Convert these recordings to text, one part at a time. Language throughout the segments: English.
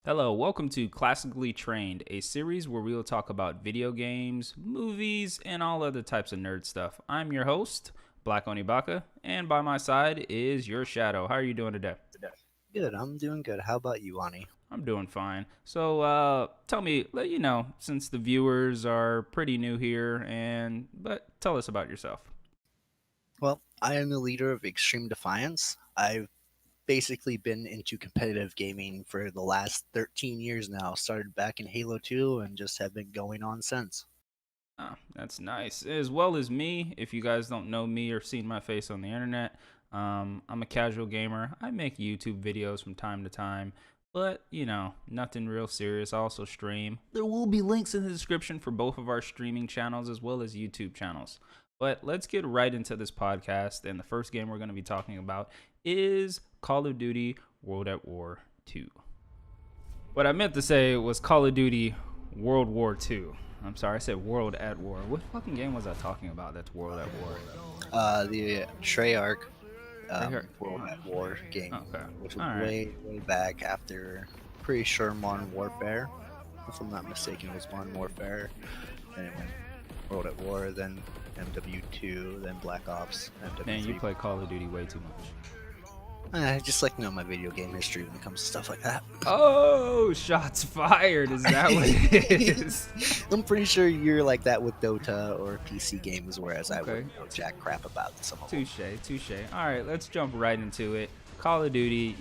Hello, welcome to Classically Trained, a series where we will talk about video games, movies, and all other types of nerd stuff. I'm your host, Black Oni Baka, and by my side is YourShadow. How are you doing today? Good, I'm doing good. How about you, Ani? I'm doing fine. So, tell me, since the viewers are pretty new here, but tell us about yourself. Well, I am the leader of Extreme Defiance. I've basically been into competitive gaming for the last 13 years now. Started back in Halo 2 and just have been going on since. Oh, that's nice. As well as me, if you guys don't know me or seen my face on the internet, I'm a casual gamer. I make YouTube videos from time to time, but nothing real serious. I also stream. There will be links in the description for both of our streaming channels as well as YouTube channels. But let's get right into this podcast. And the first game we're going to be talking about is Call of Duty World at War 2. What I meant to say was Call of Duty World War 2. I'm sorry, I said World at War. What fucking game was I talking about that's World at War? The Treyarch Right here. World at War game, Okay. which was All right. way back after, pretty sure Modern Warfare. If I'm not mistaken, it was Modern Warfare. Then it went World at War, then MW2, then Black Ops, Man, you MW3. play Call of Duty way too much. I just like to know my video game history when it comes to stuff like that. Oh, shots fired. Is that what it is? I'm pretty sure you're like that with Dota or PC games, whereas I Okay. wouldn't know jack crap about some of them. Touche. All right, let's jump right into it. Call of Duty,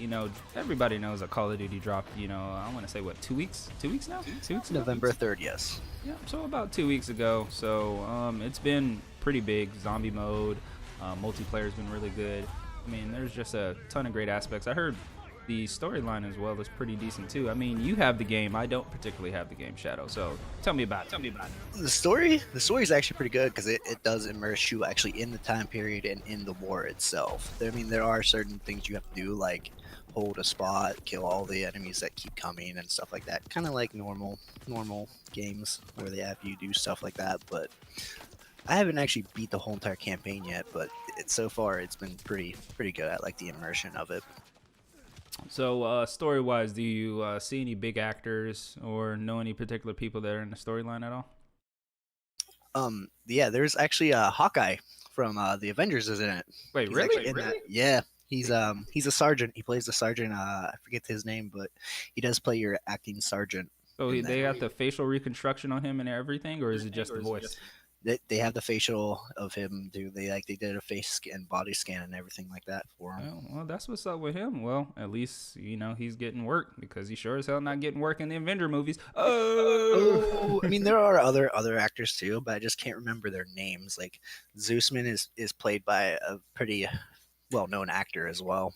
everybody knows that Call of Duty dropped, I want to say, what, 2 weeks? 2 weeks now? 2 weeks ago? November 3rd, yes. Yeah, so about 2 weeks ago. So it's been pretty big. Zombie mode, multiplayer's been really good. I mean, there's just a ton of great aspects. I heard the storyline as well is pretty decent too. I mean, you have the game. I don't particularly have the game, Shadow. So tell me about it. The story is actually pretty good because it does immerse you actually in the time period and in the war itself. I mean, there are certain things you have to do, like hold a spot, kill all the enemies that keep coming, and stuff like that. Kind of like normal games where they have you do stuff like that. But I haven't actually beat the whole entire campaign yet, but so far it's been pretty good. I like the immersion of it. So story-wise, do you see any big actors or know any particular people that are in the storyline at all? Yeah, there's actually a Hawkeye from the Avengers is in it. Wait, He's really? actually in that. Yeah, he's a sergeant. He plays the sergeant. I forget his name, but he does play your acting sergeant So in they that. got the facial reconstruction on him and everything, or is it just the voice? They have the facial of him. They did a face scan, body scan, and everything like that for him. Well, that's what's up with him. Well, at least he's getting work because he sure as hell not getting work in the Avenger movies. Oh, Oh, I mean there are other actors too, but I just can't remember their names. Like Zeusman is played by a pretty well known actor as well.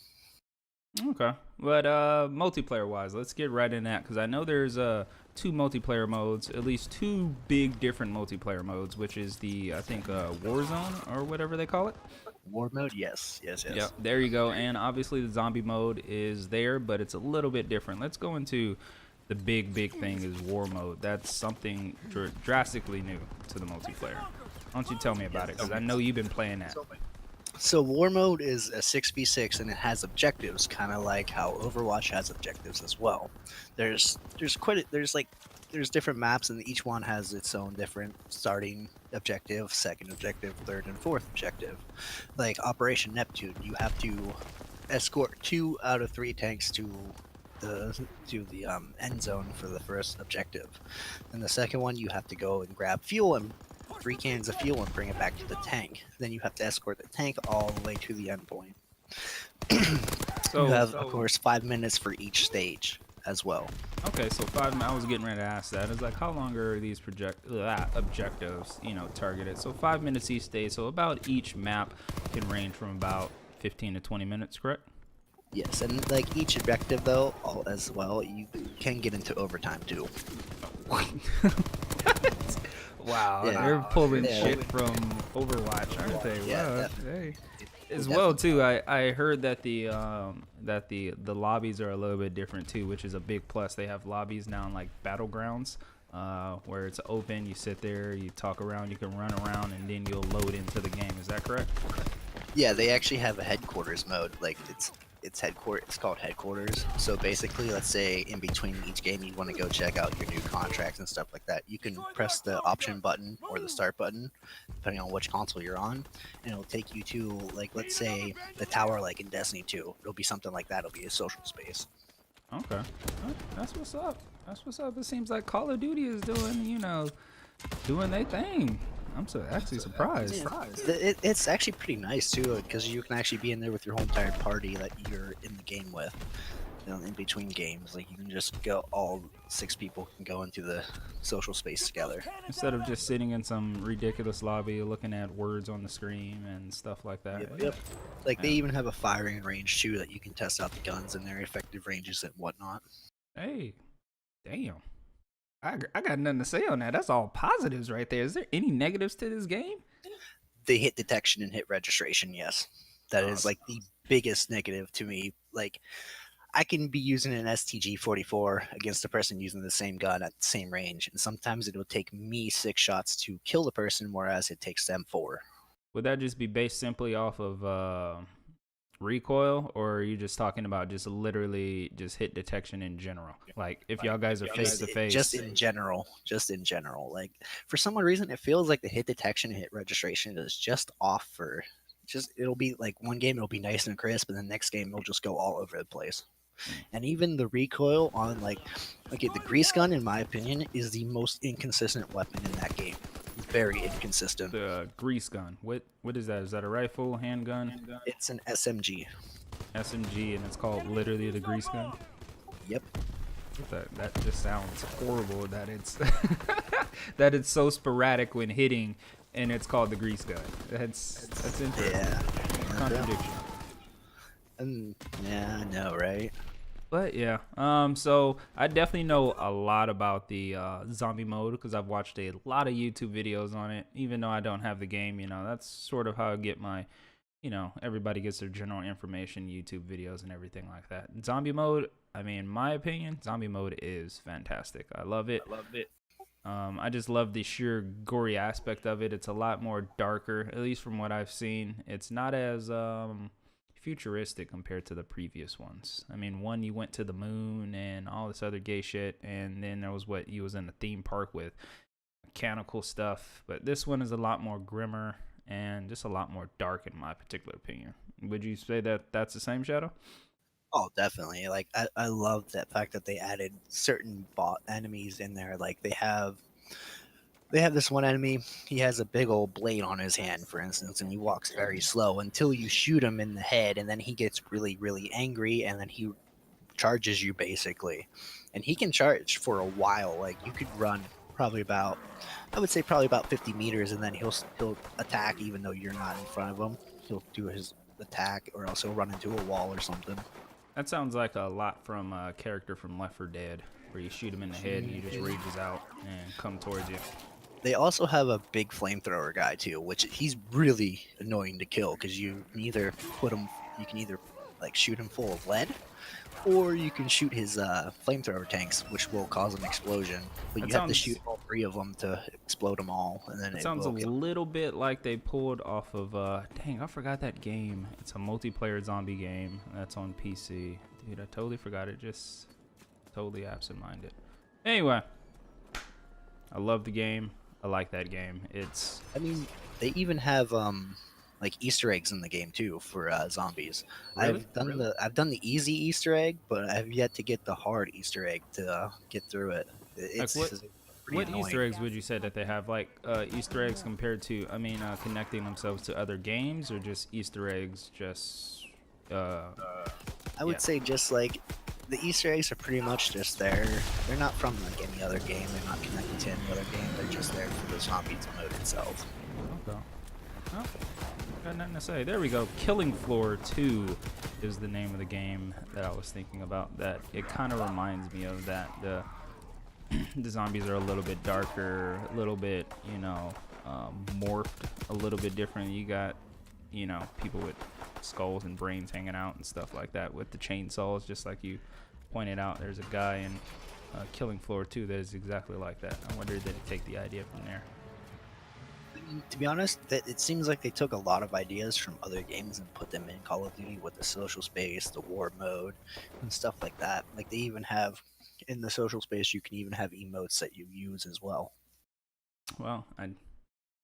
okay. But multiplayer wise, let's get right in that because I know there's two multiplayer modes, at least two big different multiplayer modes, which is the I think Warzone or whatever they call it. War mode, yes. Yep, there you go. And obviously the zombie mode is there, but it's a little bit different. Let's go into the big thing is war mode. That's something drastically new to the multiplayer. Why don't you tell me about it? Because I know you've been playing that. So war mode is a 6v6 and it has objectives, kind of like how Overwatch has objectives as well. There's different maps and each one has its own different starting objective, second objective, third and fourth objective. Like Operation Neptune, you have to escort 2 out of 3 tanks to the end zone for the first objective. And the second one, you have to go and grab fuel and 3 cans of fuel and bring it back to the tank. Then you have to escort the tank all the way to the end point. So You have, of course, 5 minutes for each stage as well. okay, so I was getting ready to ask that. It's like how long are these objectives, targeted? So 5 minutes each stage. So about each map can range from about 15 to 20 minutes, correct? Yes, and like each objective though, all as well, you can get into overtime too. Wow, Yeah. they're pulling Yeah. shit from Overwatch, aren't they? Yeah, Wow, definitely. hey. As well too, I heard that the lobbies are a little bit different too, which is a big plus. They have lobbies now in like battlegrounds, where it's open. You sit there, you talk around, you can run around, and then you'll load into the game. Is that correct? Yeah, they actually have a headquarters mode. Like It's called headquarters. So basically, let's say in between each game you want to go check out your new contracts and stuff like that. You can press the option button or the start button, depending on which console you're on, and it'll take you to, like, let's say the tower, like in Destiny 2. It'll be something like that. It'll be a social space. Okay, that's what's up. That's what's up. It seems like Call of Duty is doing, doing their thing. I'm actually surprised. Yeah. It's actually pretty nice too, because you can actually be in there with your whole entire party that you're in the game with. In between games, like you can just go, all 6 people can go into the social space together instead of just sitting in some ridiculous lobby looking at words on the screen and stuff like that. Yep. Like they even have a firing range too, that you can test out the guns and their effective ranges and whatnot. Hey, damn. I got nothing to say on that. That's all positives right there. Is there any negatives to this game? The hit detection and hit registration, yes. That is like the biggest negative to me. Like, I can be using an STG-44 against a person using the same gun at the same range, and sometimes it will take me 6 shots to kill the person, whereas it takes them 4. Would that just be based simply off of recoil, or are you just talking about just literally just hit detection in general? Like if y'all guys are face to face, just in general. Like for some reason, it feels like the hit detection and hit registration is just off. It'll be like one game it'll be nice and crisp, and the next game it'll just go all over the place. And even the recoil on the grease gun, in my opinion, is the most inconsistent weapon in that game. Very inconsistent. The grease gun. What is that? Is that a rifle, handgun? It's an SMG. SMG, and it's called literally the grease gun. Yep. That just sounds horrible. That it's that it's so sporadic when hitting, and it's called the grease gun. That's interesting. Yeah. Contradiction. Yeah, I know, right? But yeah, so I definitely know a lot about the zombie mode because I've watched a lot of YouTube videos on it. Even though I don't have the game, that's sort of how I get my, everybody gets their general information, YouTube videos and everything like that. Zombie mode, I mean, in my opinion, zombie mode is fantastic. I love it. I just love the sheer gory aspect of it. It's a lot more darker, at least from what I've seen. It's not as futuristic compared to the previous ones. I mean, one, you went to the moon and all this other gay shit, and then there was what you was in a theme park with mechanical stuff. But this one is a lot more grimmer and just a lot more dark, in my particular opinion. Would you say that that's the same, Shadow? Oh, definitely. Like I love that fact that they added certain bot enemies in there. Like they have this one enemy. He has a big old blade on his hand, for instance, and he walks very slow until you shoot him in the head, and then he gets really, really angry, and then he charges you basically. And he can charge for a while. Like you could run probably about 50 meters, and then he'll attack even though you're not in front of him. He'll do his attack, or else he'll run into a wall or something. That sounds like a lot from a character from Left 4 Dead, where you shoot him in the head and he just rages out and come towards you. They also have a big flamethrower guy too, which he's really annoying to kill because you can either like shoot him full of lead, or you can shoot his flamethrower tanks, which will cause an explosion. But you have to shoot all 3 of them to explode them all, and then it sounds a little bit like they pulled off of dang, I forgot that game. It's a multiplayer zombie game that's on PC. Dude, I totally forgot it. Just totally absent-minded. Anyway, I love the game. I like that game. I mean, they even have like Easter eggs in the game too for zombies. Really? I've done the easy Easter egg, but I've yet to get the hard Easter egg to get through it. It's what Easter eggs would you say that they have? Like Easter eggs compared to, connecting themselves to other games, or just Easter eggs? I would say just like the Easter eggs are pretty much just there. They're not from like any other game. They're not connected to any other game. They're just there for the zombies mode itself. Okay. Oh, got nothing to say. There we go. Killing Floor 2 is the name of the game that I was thinking about. That it kind of reminds me of that. The zombies are a little bit darker, a little bit, morphed, a little bit different. You got, people with skulls and brains hanging out and stuff like that with the chainsaws, just like you pointed out. There's a guy in Killing Floor 2 that is exactly like that. I wonder did he take the idea from there. To be honest, that it seems like they took a lot of ideas from other games and put them in Call of Duty with the social space, the war mode, and stuff like that. Like they even have in the social space, you can even have emotes that you use as well. Well,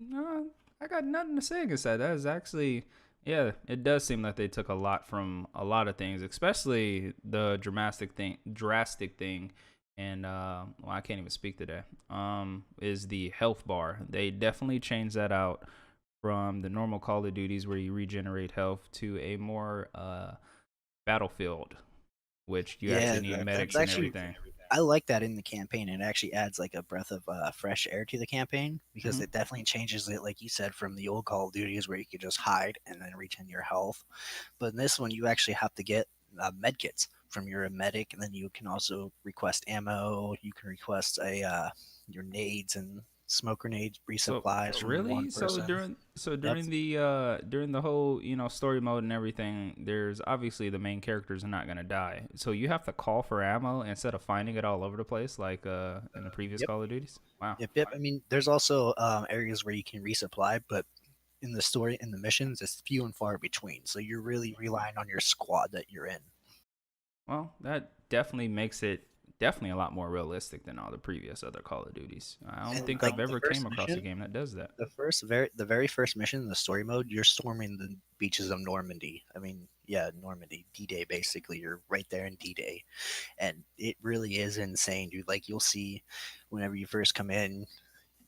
no, I got nothing to say against that. That is actually, yeah, it does seem like they took a lot from a lot of things, especially the drastic thing, and well, I can't even speak today. Is the health bar? They definitely changed that out from the normal Call of Duties where you regenerate health to a more battlefield, which you Yeah, actually need that's medics and actually everything. I like that in the campaign. It actually adds like a breath of fresh air to the campaign because Hmm. it definitely changes it, like you said, from the old Call of Duties where you could just hide and then regen your health. But in this one, you actually have to get med kits from your medic, and then you can also request ammo. You can request your nades and smoke grenades So resupplies from one really, person. Yep. during the whole story mode and everything, there's obviously the main characters are not gonna die. So you have to call for ammo instead of finding it all over the place like in the previous Yep. Call of Duties. Wow. Yep. I mean, there's also areas where you can resupply, but in the story in the missions, it's few and far between. So you're really relying on your squad that you're in. Well, that definitely makes it definitely a lot more realistic than all the previous other Call of Duties. I don't And think like I've the ever came first across a mission, game that does that. the very first mission in the story mode, you're storming the beaches of Normandy. I mean, yeah, Normandy, D-Day. Basically, you're right there in D-Day, and it really is insane, dude. Like you'll see, whenever you first come in,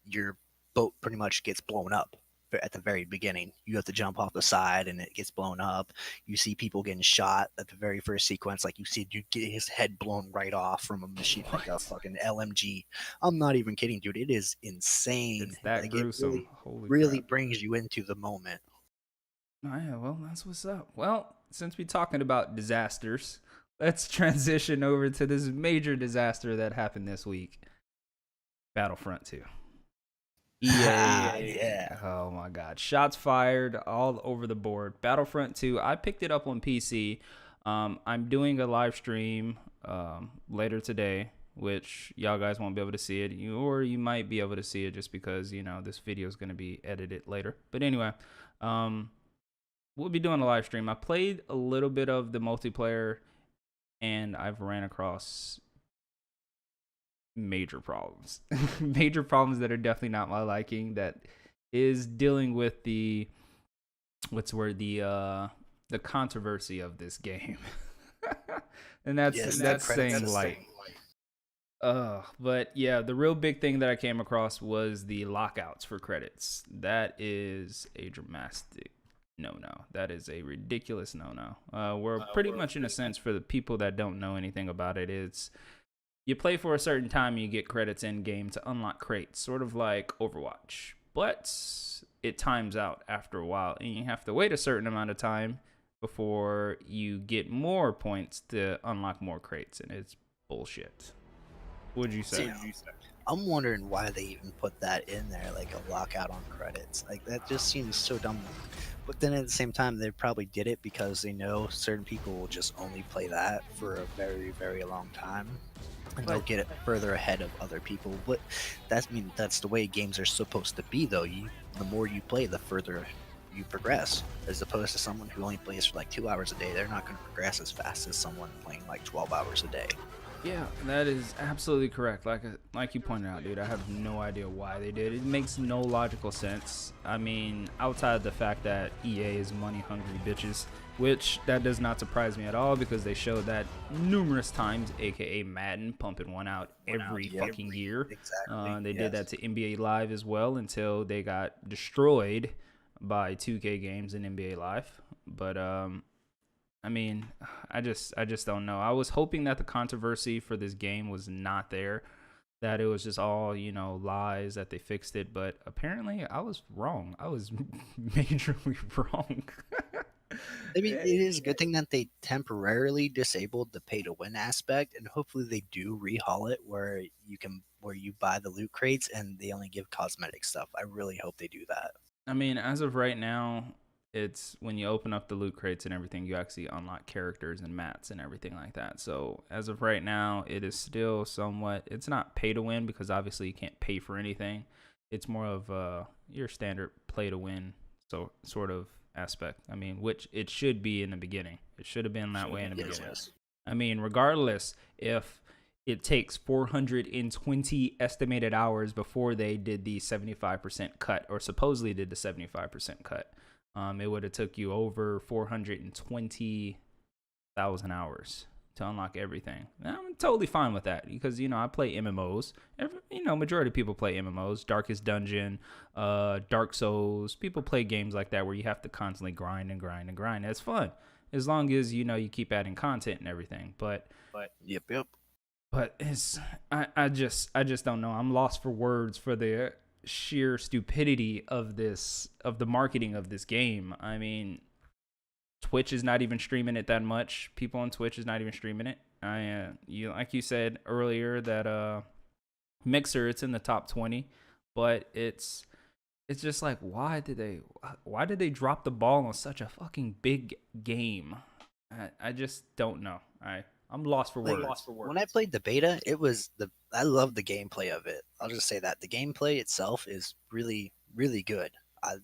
your boat pretty much gets blown up at the very beginning. You have to jump off the side and it gets blown up. You see people getting shot at the very first sequence. Like you see a dude get his head blown right off from a machine, like a What? fucking LMG. I'm not even kidding, dude. It is insane. It's that Like it gruesome. really, Holy really crap. brings you into the moment. Oh yeah, well that's what's up. Well, since we're talking about disasters, let's transition over to this major disaster that happened this week. Battlefront 2. EA. Yeah. Oh my god. Shots fired all over the board. Battlefront 2. I picked it up on PC. I'm doing a live stream later today, which y'all guys won't be able to see it, or you might be able to see it just because, this video is going to be edited later. But anyway, um, we'll be doing a live stream. I played a little bit of the multiplayer and I've ran across major problems. Major problems that are definitely not my liking, that is dealing with the what's the word, the controversy of this game. And Yes, the that's credit saying system. light. But yeah, the real big thing that I came across was the lockouts for credits. That is a dramatic no. That is a ridiculous no. We're pretty much, in a sense, for the people that don't know anything about it, it's you play for a certain time, you get credits in game to unlock crates, sort of like Overwatch. But it times out after a while, and you have to wait a certain amount of time before you get more points to unlock more crates, and it's bullshit. Would you say? See, I'm wondering why they even put that in there, like a lockout on credits. Like that just seems so dumb. But then at the same time, they probably did it because they know certain people will just only play that for a very, very long time, and they'll But get it further ahead of other people. But that's the way games are supposed to be, though. The more you play, the further you progress. As opposed to someone who only plays for like 2 hours a day, they're not going to progress as fast as someone playing like 12 hours a day. yeah, that is absolutely correct. Like you pointed out, dude, I have no idea why they did it. It makes no logical sense. I mean, outside of the fact that EA is money hungry bitches, which that does not surprise me at all because they showed that numerous times, aka Madden pumping one out every Yep. fucking year. Exactly. They did Yes. that to NBA Live as well until they got destroyed by 2K games in NBA Live. But I mean, I just don't know. I was hoping that the controversy for this game was not there, that it was just all, lies, that they fixed it, but apparently I was wrong. I was majorly wrong. I mean, it is a good thing that they temporarily disabled the pay to win aspect, and hopefully they do rehaul it where you buy the loot crates and they only give cosmetic stuff. I really hope they do that. I mean, as of right now, it's when you open up the loot crates and everything, you actually unlock characters and mats and everything like that. So as of right now, it is still somewhat. It's not pay to win because obviously you can't pay for anything. it's more of your standard play to win, so sort of aspect. I mean, which it should be in the beginning. It should have been that way in the Yes, beginning. yes. I mean, regardless if it takes 420 estimated hours before they did the 75% cut, or supposedly did the 75% cut, it would have took you over 420,000 hours to unlock everything. I'm totally fine with that because I play MMOs. Majority of people play MMOs. Darkest Dungeon, Dark Souls. People play games like that where you have to constantly grind and grind and grind. It's fun as long as you keep adding content and everything. But Yep, yep. it's I just don't know. I'm lost for words for the sheer stupidity of the marketing of this game. I mean, Twitch is not even streaming it that much. People on Twitch is not even streaming it. Like you said earlier that Mixer, it's in the top 20, but it's just like why did they drop the ball on such a fucking big game? I just don't know. I'm lost for words. When I played the beta, I love the gameplay of it. I'll just say that the gameplay itself is really, really good. I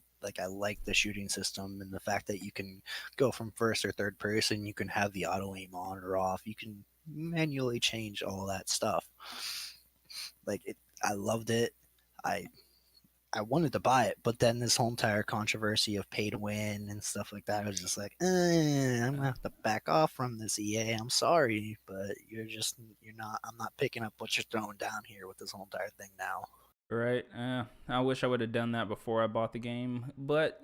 like the shooting system and the fact that you can go from first or third person. You can have the auto aim on or off. You can manually change all that stuff. I loved it. I I wanted to buy it, but then this whole entire controversy of pay to win and stuff like that, I was just like, I'm gonna have to back off from this, EA. I'm sorry, but you're not. I'm not picking up what you're throwing down here with this whole entire thing now. Right. I wish I would have done that before I bought the game. But,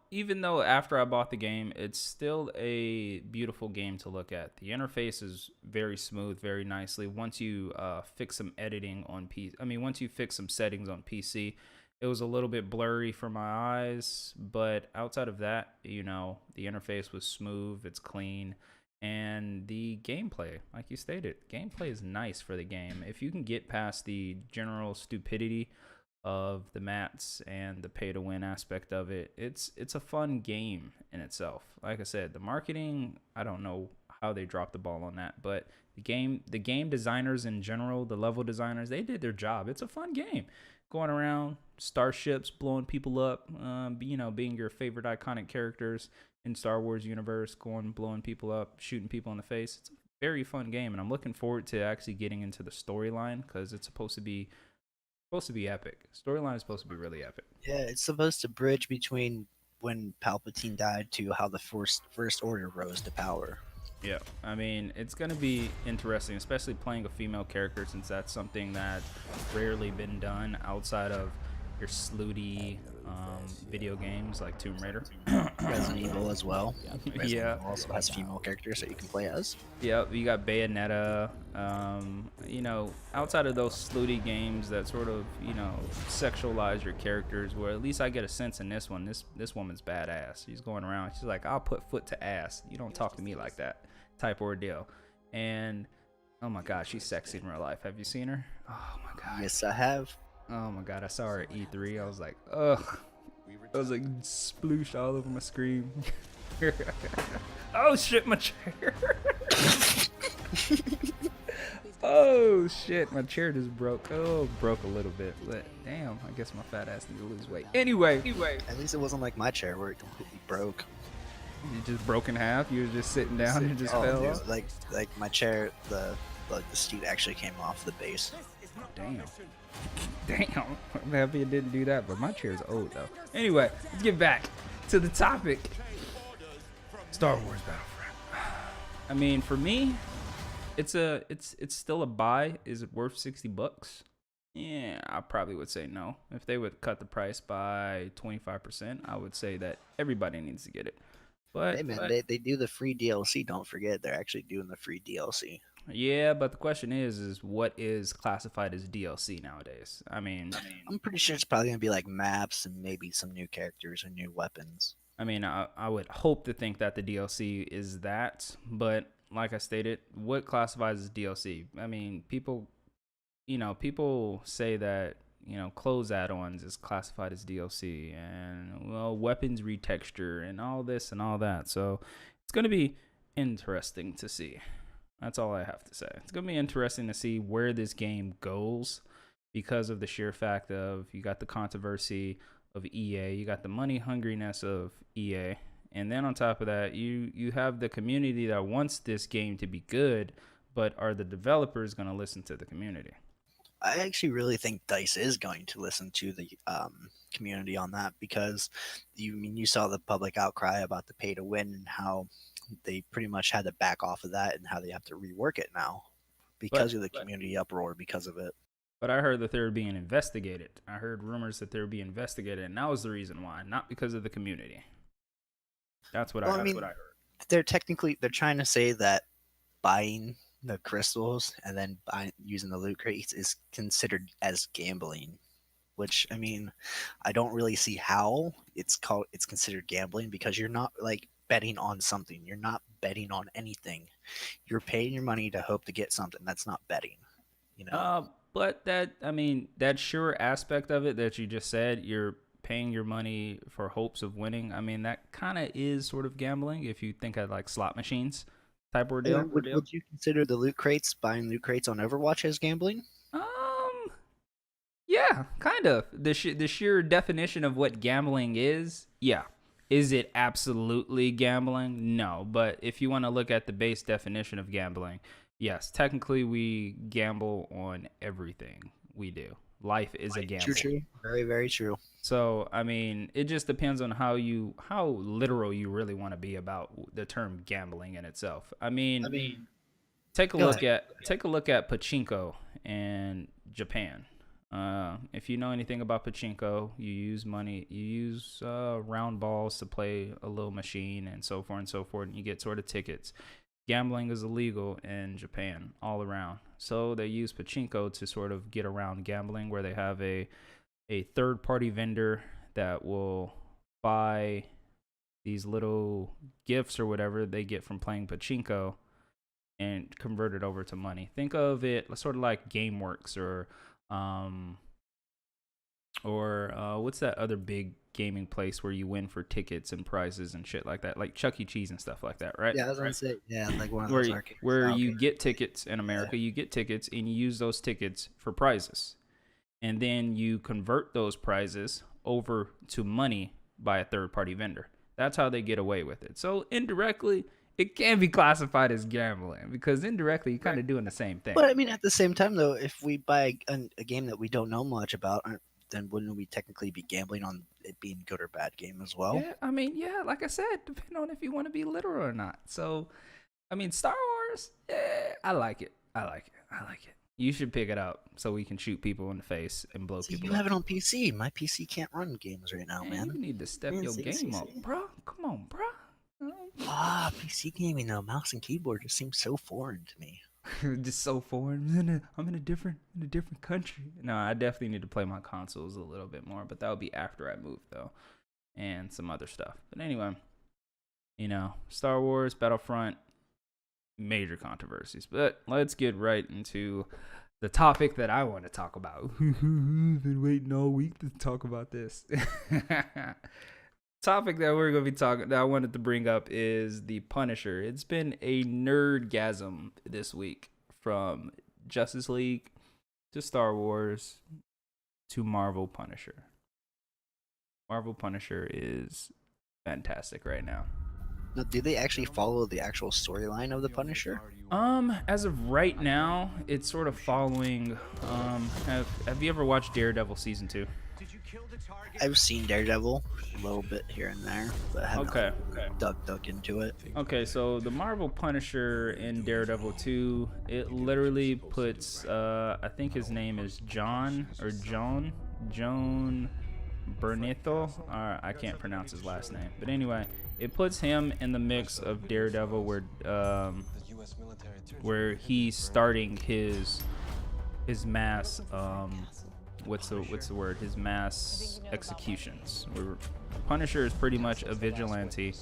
even though after I bought the game, it's still a beautiful game to look at. The interface is very smooth, very nicely. Once you fix some editing on PC, once you fix some settings on PC, it was a little bit blurry for my eyes. But outside of that, the interface was smooth, it's clean. And the gameplay, like you stated, gameplay is nice for the game. If you can get past the general stupidity of the mats and the pay to win aspect of it, it's a fun game in itself. Like I said, the marketing, I don't know how they dropped the ball on that, but the game designers in general, the level designers, they did their job. It's a fun game. Going around starships, blowing people up, being your favorite iconic characters in Star Wars universe, going blowing people up, shooting people in the face. It's a very fun game, and I'm looking forward to actually getting into the storyline because it's supposed to be epic. Storyline is supposed to be really epic. Yeah, it's supposed to bridge between when Palpatine died to how the First Order rose to power. Yeah, it's gonna be interesting, especially playing a female character since that's something that's rarely been done outside of your slooty video games like Tomb Raider. Resident Evil as well. Resident Yeah. Evil also has female characters that you can play as. Yeah, you got Bayonetta. Outside of those slooty games that sort of sexualize your characters, where at least I get a sense in this one. This woman's badass. She's going around. She's like, I'll put foot to ass. You don't talk to me like that, type ordeal. And oh my god, she's sexy in real life. Have you seen her? Oh my god. Yes, I have. Oh my god, I saw her at E3. I was like, ugh. I was like, sploosh all over my screen. Oh shit, my chair. Oh shit, my chair just broke. Oh, broke a little bit, but damn, I guess my fat ass need to lose weight. Anyway. At least it wasn't like my chair where it completely broke. You just broke in half. You were just sitting down and just fell off. Like my chair, the seat actually came off the base. Damn. I'm happy it didn't do that, but my chair's old though. Anyway, let's get back to the topic. Star Wars Battlefront. For me, it's still a buy. Is it worth $60? Yeah, I probably would say no. If they would cut the price by 25%, I would say that everybody needs to get it. But hey man, they do the free DLC. Don't forget, they're actually doing the free DLC. Yeah, but the question is what is classified as DLC nowadays? I'm pretty sure it's probably gonna be like maps and maybe some new characters and new weapons. I would hope to think that the DLC is that, but like I stated, what classifies as DLC? People say that clothes add-ons is classified as DLC, and weapons retexture and all this and all that. So it's gonna be interesting to see. That's all I have to say. It's going to be interesting to see where this game goes because of the sheer fact of you got the controversy of EA, you got the money hungriness of EA, and then on top of that, you have the community that wants this game to be good, but are the developers going to listen to the community? I actually really think Dice is going to listen to the community on that because you saw the public outcry about the pay to win and how they pretty much had to back off of that and how they have to rework it now because But of the community uproar because of it. but I heard that they were being investigated. I heard rumors that they were being investigated, and that was the reason why, not because of the community. That's what Well, I I mean, heard. they're trying to say that buying the crystals and then using the loot crates is considered as gambling, which I mean, I don't really see how it's considered gambling because you're not like betting on something. You're not betting on anything. You're paying your money to hope to get something. That's not betting, you know. But that, I mean, that sure aspect of it that you just said, you're paying your money for hopes of winning. I mean, that kind of is sort of gambling if you think of like slot machines type ordeal. Would you consider the loot crates, buying loot crates on Overwatch as gambling? Um, yeah, kind of. The sheer definition of what gambling is, yeah. Is it absolutely gambling? No, but if you want to look at the base definition of gambling, yes, technically we gamble on everything we do. Life is a gamble. True. Very, very true. So, I mean, it just depends on how literal you really want to be about the term gambling in itself. I mean, take a look at pachinko in Japan. If you know anything about pachinko, you use round balls to play a little machine and so forth, and you get sort of tickets. Gambling is illegal in Japan all around. So they use pachinko to sort of get around gambling, where they have a third-party vendor that will buy these little gifts or whatever they get from playing pachinko and convert it over to money. Think of it sort of like GameWorks or what's that other big gaming place where you win for tickets and prizes and shit like that, like Chuck E. Cheese and stuff like that, right? Yeah, I was gonna say, yeah, like one of where those arcades. where you get tickets in America, you get tickets and you use those tickets for prizes, and then you convert those prizes over to money by a third-party vendor. That's how they get away with it. So indirectly, it can be classified as gambling because indirectly you're kind of doing the same thing. But I mean, at the same time, though, if we buy a game that we don't know much about, then wouldn't we technically be gambling on it being good or bad game as well? Yeah, I mean, yeah, like I said, depending on if you want to be literal or not. So, I mean, Star Wars, yeah, I like it. You should pick it up so we can shoot people in the face and blow people you up. have it on PC. My PC can't run games right now, man. You need to step your game up, bro. Come on, bro. PC gaming though, mouse and keyboard just seems so foreign to me. Just so foreign. I'm in a different country. No, I definitely need to play my consoles a little bit more, but that would be after I move though, and some other stuff. But anyway, Star Wars, Battlefront, major controversies. But let's get right into the topic that I want to talk about. I've been waiting all week to talk about this. Topic that we're going to be that I wanted to bring up is the Punisher. It's been a NerdGasm this week, from Justice League to Star Wars to Marvel Punisher. Marvel Punisher is fantastic right now. Now, do they actually follow the actual storyline of the Punisher? As of right now, it's sort of following. Have you ever watched Daredevil season 2? I've seen Daredevil a little bit here and there, but I haven't dug into it. Okay, so the Marvel Punisher in Daredevil 2, it literally puts, I think his name is Joan Bernethal. I can't pronounce his last name, but anyway, it puts him in the mix of Daredevil, where he's starting his mass what's the word? His mass executions. Where Punisher is pretty much a vigilante,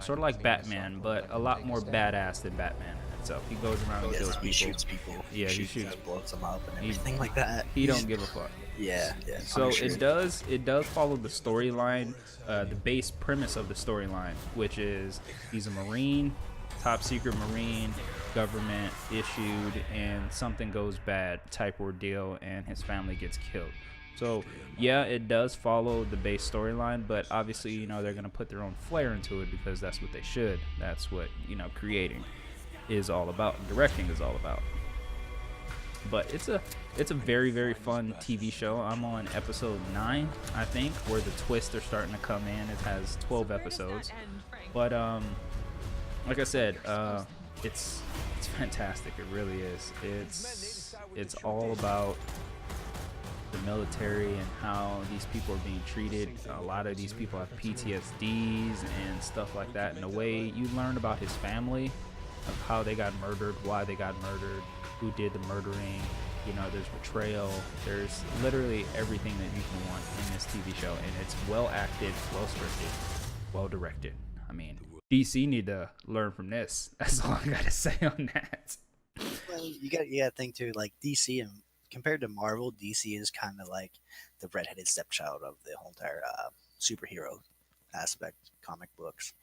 sort of like Batman, but a lot more badass than Batman itself. He goes around and kills people. He shoots people. Yeah, he shoots, blows them up and everything like that. He don't give a fuck. Yeah. So it does follow the storyline, the base premise of the storyline, which is he's a Marine. top secret Marine, government issued, and something goes bad type ordeal, and his family gets killed. So yeah, it does follow the base storyline, but obviously, they're gonna put their own flair into it because that's what they should. That's what creating is all about, directing is all about. But it's a very, very fun TV show. I'm on episode 9, I think, where the twists are starting to come in. It has 12 episodes, but like I said, it's fantastic. It really is. It's all about the military and how these people are being treated. A lot of these people have PTSDs and stuff like that. And the way you learn about his family, of how they got murdered, why they got murdered, who did the murdering. There's betrayal. There's literally everything that you can want in this TV show, and it's well acted, well scripted, well directed. I mean, DC need to learn from this. That's all I gotta say on that. Well, you got to think too, like DC and compared to Marvel, DC is kind of like the redheaded stepchild of the whole entire superhero aspect comic books.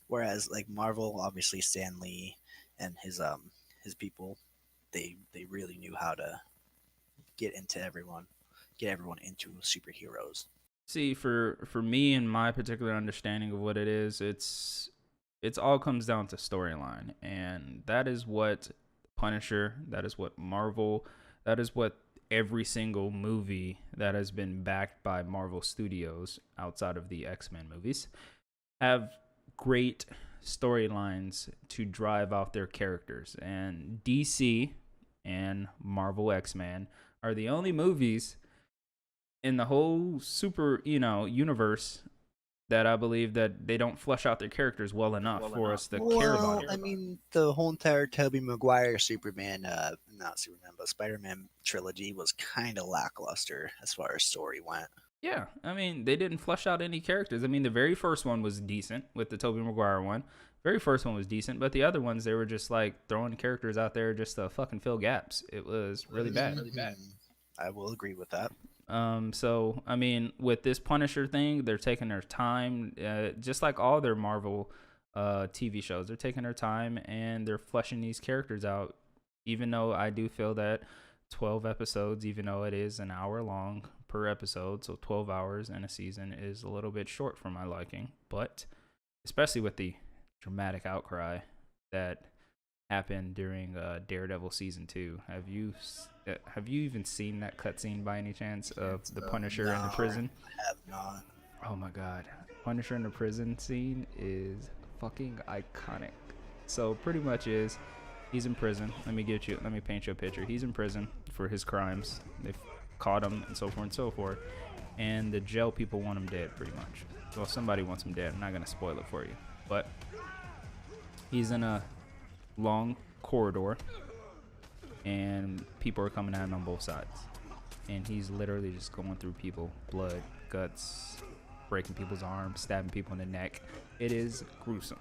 Whereas like Marvel, obviously Stan Lee and his people, they really knew how to get everyone into superheroes. See, for me and my particular understanding of what it is, it's all comes down to storyline, and that is what Punisher, that is what Marvel, that is what every single movie that has been backed by Marvel Studios outside of the X-Men movies have great storylines to drive out their characters. And DC and Marvel X-Men are the only movies in the whole super, universe that I believe that they don't flesh out their characters well enough for us to care about it. I mean, the whole entire Tobey Maguire not Superman, but Spider-Man trilogy was kind of lackluster as far as story went. Yeah, I mean, they didn't flesh out any characters. I mean, the very first one was decent with the Tobey Maguire one. Very first one was decent, but the other ones, they were just like throwing characters out there just to fucking fill gaps. It was really bad. Really bad. I will agree with that. So I mean, with this Punisher thing, they're taking their time, just like all their Marvel TV shows. They're taking their time and they're fleshing these characters out. Even though I do feel that 12 episodes, even though it is an hour long per episode, so 12 hours in a season is a little bit short for my liking. But especially with the dramatic outcry that happened during Daredevil season 2, have you even seen that cutscene by any chance of the Punisher in the prison? I have not. Oh my god, Punisher in the prison scene is fucking iconic. So pretty much he's in prison. Let me paint you a picture. He's in prison for his crimes. They've caught him and so forth and so forth. And the jail people want him dead, pretty much. Well, somebody wants him dead. I'm not gonna spoil it for you, but he's in a long corridor and people are coming at him on both sides, and he's literally just going through people, blood, guts, breaking people's arms, stabbing people in the neck. It is gruesome.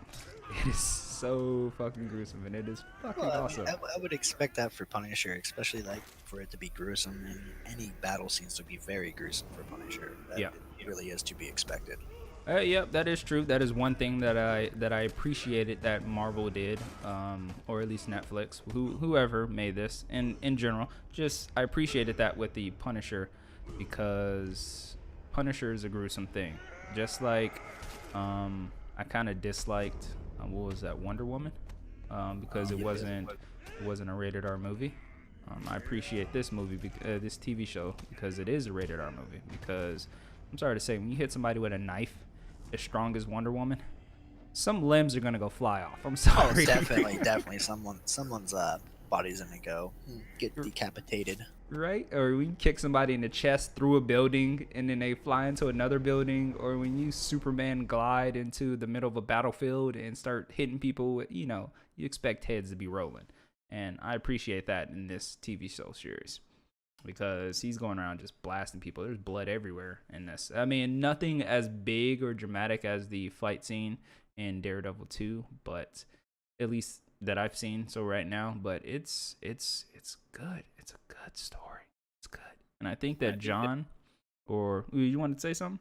It is so fucking gruesome, and it is fucking awesome. I would expect that for Punisher, especially like for it to be gruesome, and any battle scenes to be very gruesome for Punisher. It really is to be expected. Yep, that is true. That is one thing that I appreciated that Marvel did, or at least Netflix, whoever made this, and in general, just I appreciated that with the Punisher, because Punisher is a gruesome thing. Just like I kind of disliked what was that, Wonder Woman, because it wasn't a rated R movie. I appreciate this movie, this TV show, because it is a rated R movie. Because I'm sorry to say, when you hit somebody with a knife as strong as Wonder Woman, some limbs are gonna go fly off. I'm sorry. Oh, definitely. Someone's body's gonna get decapitated. Right? Or when you kick somebody in the chest through a building and then they fly into another building, or when you Superman glide into the middle of a battlefield and start hitting people, you expect heads to be rolling. And I appreciate that in this TV show series, because he's going around just blasting people. There's blood everywhere in this. I mean, nothing as big or dramatic as the fight scene in Daredevil 2, but at least that I've seen so right now. But it's good. It's a good story. It's good. And I think that John, or you wanted to say something?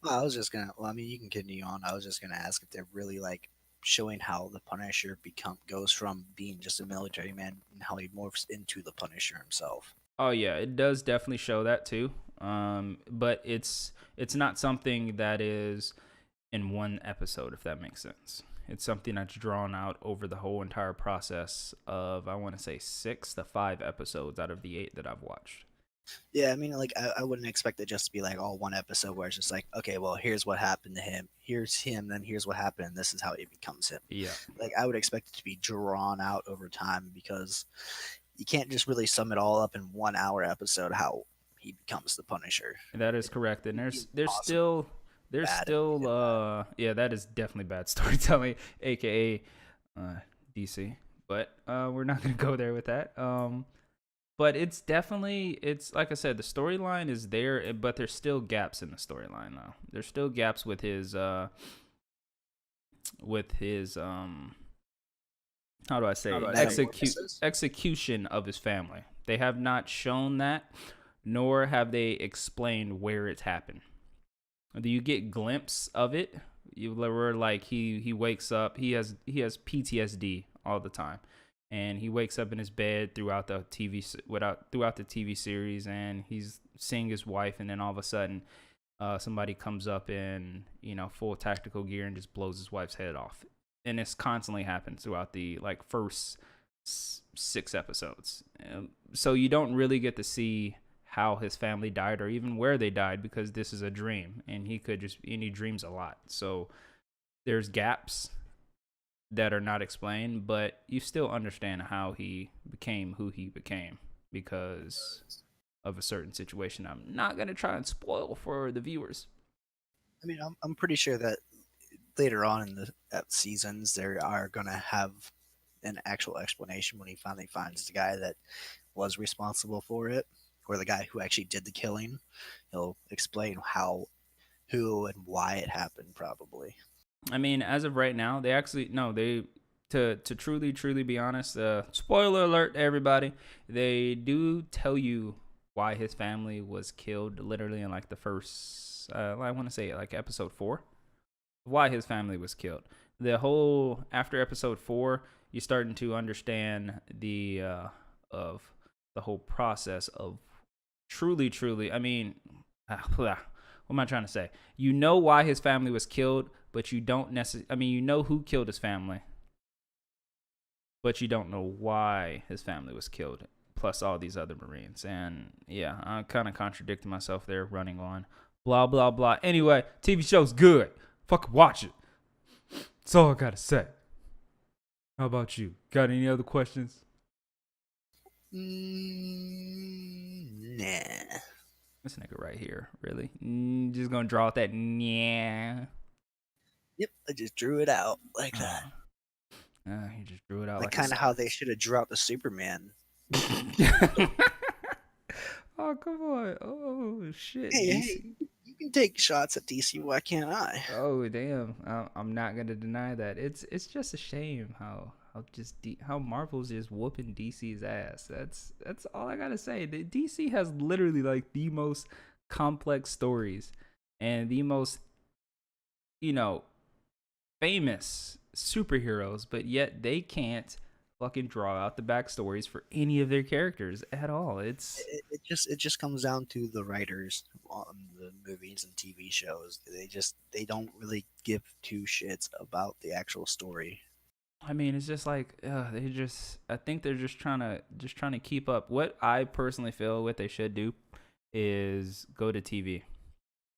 Well, I was just gonna. Well, I mean, you can continue on. I was just gonna ask if they're really like showing how the Punisher goes from being just a military man and how he morphs into the Punisher himself. Oh yeah, it does definitely show that too. But it's not something that is in one episode, if that makes sense. It's something that's drawn out over the whole entire process of, I want to say, 6 to 5 episodes out of the 8 that I've watched. Yeah, I mean, like I wouldn't expect it just to be like all one episode where it's just like, okay, well, here's what happened to him, here's him, then here's what happened, and this is how he becomes him. Yeah, Like I would expect it to be drawn out over time because you can't just really sum it all up in 1 hour episode how he becomes the Punisher. that is correct. And It'd be there's impossible, still there's bad if they still did that. yeah, that is definitely bad storytelling, aka DC. But we're not gonna go there with that. But it's like I said, the storyline is there, but there's still gaps in the storyline though. There's still gaps with his how do I say Metamorphosis. execution of his family. They have not shown that, nor have they explained where it's happened. Do you get glimpse of it? You were like he wakes up. He has PTSD all the time, and he wakes up in his bed throughout the TV series, and he's seeing his wife, and then all of a sudden, somebody comes up in full tactical gear and just blows his wife's head off, and it's constantly happens throughout the like first 6 episodes. So you don't really get to see how his family died or even where they died because this is a dream, and he dreams a lot. So there's gaps that are not explained, but you still understand how he became who he became because of a certain situation. I'm not going to try and spoil for the viewers. I mean, I'm pretty sure that later on in the seasons they are gonna have an actual explanation when he finally finds the guy that was responsible for it, or the guy who actually did the killing. He'll explain how, who, and why it happened, probably. I mean, as of right now, they actually no, they to truly be honest, spoiler alert to everybody, they do tell you why his family was killed literally in like the first I want to say like episode 4. Why his family was killed. The whole after episode 4, you're starting to understand the of the whole process of truly. I mean, what am I trying to say? You know why his family was killed, but you don't necessarily. I mean, you know who killed his family, but you don't know why his family was killed. Plus all these other Marines, and yeah, I kind of contradicted myself there, running on blah blah blah. Anyway, TV show's good. Fucking watch it. That's all I gotta say. How about you? Got any other questions? Nah. This nigga right here, really? Just gonna draw out that yeah. Yep, I just drew it out like that. He just drew it out Like like kind of how they should have drew out the Superman. Oh, come on. Oh, shit. Hey, DC. hey, you can take shots at DC. Why can't I? Oh, damn. I'm not going to deny that. It's just a shame how Marvel's just whooping DC's ass. That's all I got to say. The DC has literally like the most complex stories and the most, famous superheroes, but yet they can't fucking draw out the backstories for any of their characters at all. It's It just comes down to the writers on the movies and TV shows. They don't really give two shits about the actual story. I mean, it's just like I think they're just trying to keep up. What I personally feel what they should do is go to TV.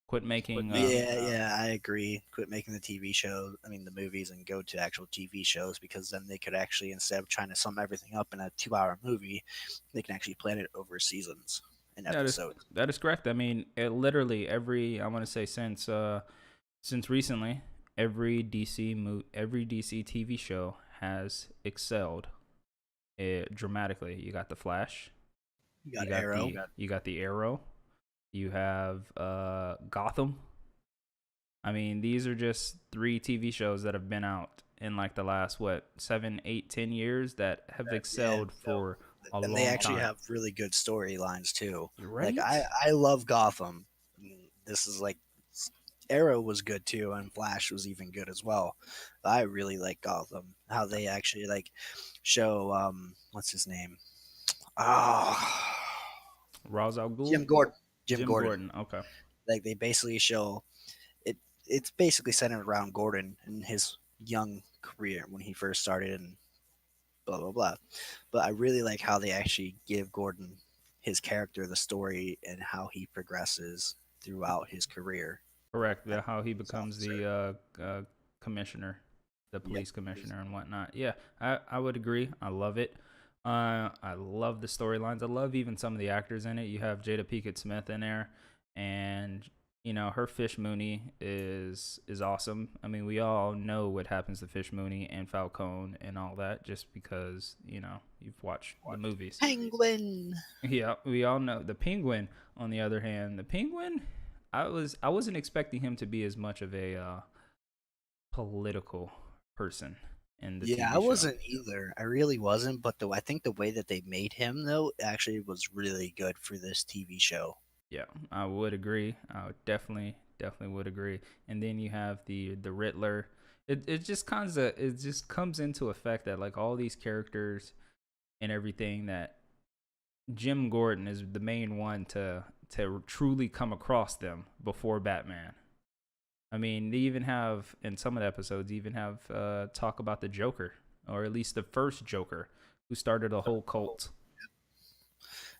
Quit making Yeah, I agree. Quit making the TV shows, I mean the movies, and go to actual TV shows, because then they could actually, instead of trying to sum everything up in a 2 hour movie, they can actually plan it over seasons and that is episodes. that is correct. I mean, it literally I want to say since recently, every DC TV show has excelled it dramatically. You got the Flash, You got Arrow. you got the Arrow, you have Gotham. I mean, these are just 3 TV shows that have been out in like the last 7, 8, 10 years that have excelled for a And long they actually time. have really good storylines too. You're Like right. I love Gotham. I mean, this is like Arrow was good too, and Flash was even good as well. I really like Gotham. How they actually like show what's his name? Ah, Ra's al Ghul, Jim Gordon. Jim Jim Gordon. Gordon. Okay, Like they basically show it. It's basically centered around Gordon and his young career when he first started and blah blah blah. But I really like how they actually give Gordon his character, the story, and how he progresses throughout his career correct. as How he a police becomes officer. the commissioner, the Yep. police commissioner and whatnot. Yeah, I would agree. I love it. I love the storylines. I love even some of the actors in it. You have Jada Pinkett Smith in there, and her Fish Mooney is awesome. I mean, we all know what happens to Fish Mooney and Falcone and all that, just because you've watched the movies. Penguin. Yeah, we all know the Penguin. On the other hand, the Penguin, I wasn't expecting him to be as much of a political person in the Yeah, I TV show. wasn't either. I really wasn't, but I think the way that they made him though actually was really good for this TV show. Yeah, I would agree. I would definitely would agree. And then you have the Riddler. It just comes into effect that like all these characters and everything, that Jim Gordon is the main one to truly come across them before Batman. I mean, they even have in some of the episodes even have talk about the Joker, or at least the first Joker, who started a whole cult.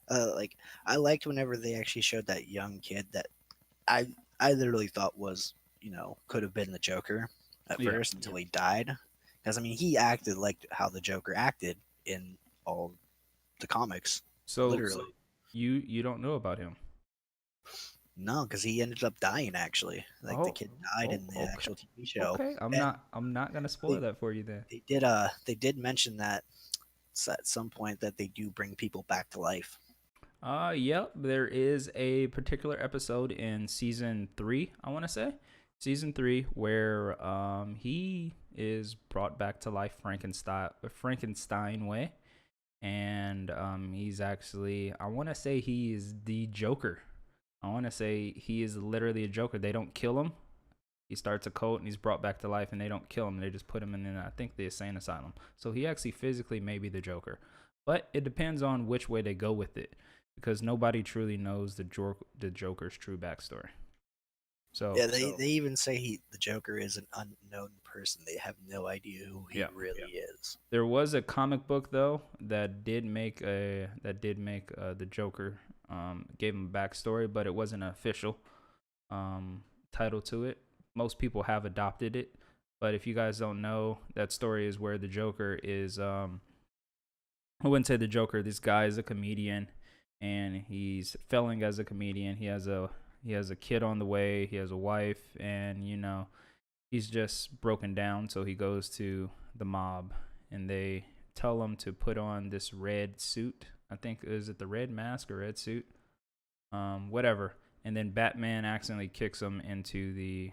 Like I liked whenever they actually showed that young kid that I I literally thought was could have been the Joker at Yeah. first until he died, because I mean he acted like how the Joker acted in all the comics, So literally. you don't know about him? No, because he ended up dying actually. Like the Oh, kid died oh, in the okay, actual TV show, okay. I'm and not I'm not gonna spoil they that for you then. they did mention that at some point that they do bring people back to life. Yep. There is a particular episode in season 3. I want to say season 3 where he is brought back to life Frankenstein way, and he's actually, I want to say he is the Joker. I want to say he is literally a Joker. They don't kill him. He starts a cult and he's brought back to life, and they don't kill him. They just put him in, I think, the insane asylum. So he actually physically may be the Joker, but it depends on which way they go with it, because nobody truly knows the Joker's true backstory. So Yeah, they even say the Joker is an unknown person. They have no idea who he yeah, really is. there was a comic book though that did make the Joker, gave him a backstory, but it wasn't an official title to it. Most people have adopted it, but if you guys don't know, that story is where the Joker is. I wouldn't say the Joker. This guy is a comedian, and he's failing as a comedian. He has a kid on the way. He has a wife, and he's just broken down. So he goes to the mob, and they tell him to put on this red suit. I think, is it the red mask or red suit? Whatever. And then Batman accidentally kicks him into the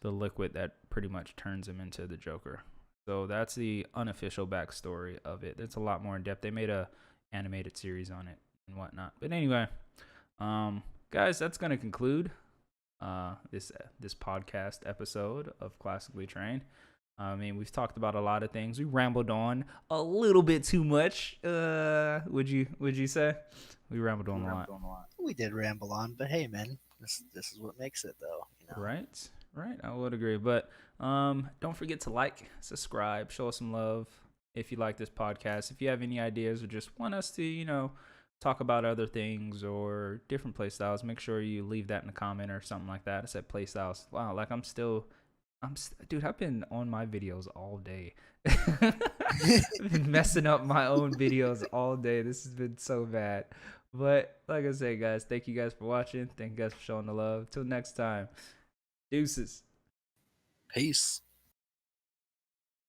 liquid that pretty much turns him into the Joker. So that's the unofficial backstory of it. It's a lot more in depth. They made a animated series on it and whatnot. But anyway, guys, that's gonna conclude this podcast episode of Classically Trained. I mean, we've talked about a lot of things. We rambled on a little bit too much. Would you say we rambled on a lot? We did ramble on, but hey, man, this is what makes it, though. Right, right. I would agree. But don't forget to like, subscribe, show us some love if you like this podcast. If you have any ideas or just want us to, talk about other things or different play styles, make sure you leave that in the comment or something like that. I said play styles. Wow, like dude, I've been on my videos all day. I've been messing up my own videos all day. This has been so bad. But like I said, guys, thank you guys for watching. Thank you guys for showing the love. Till next time. Deuces. Peace.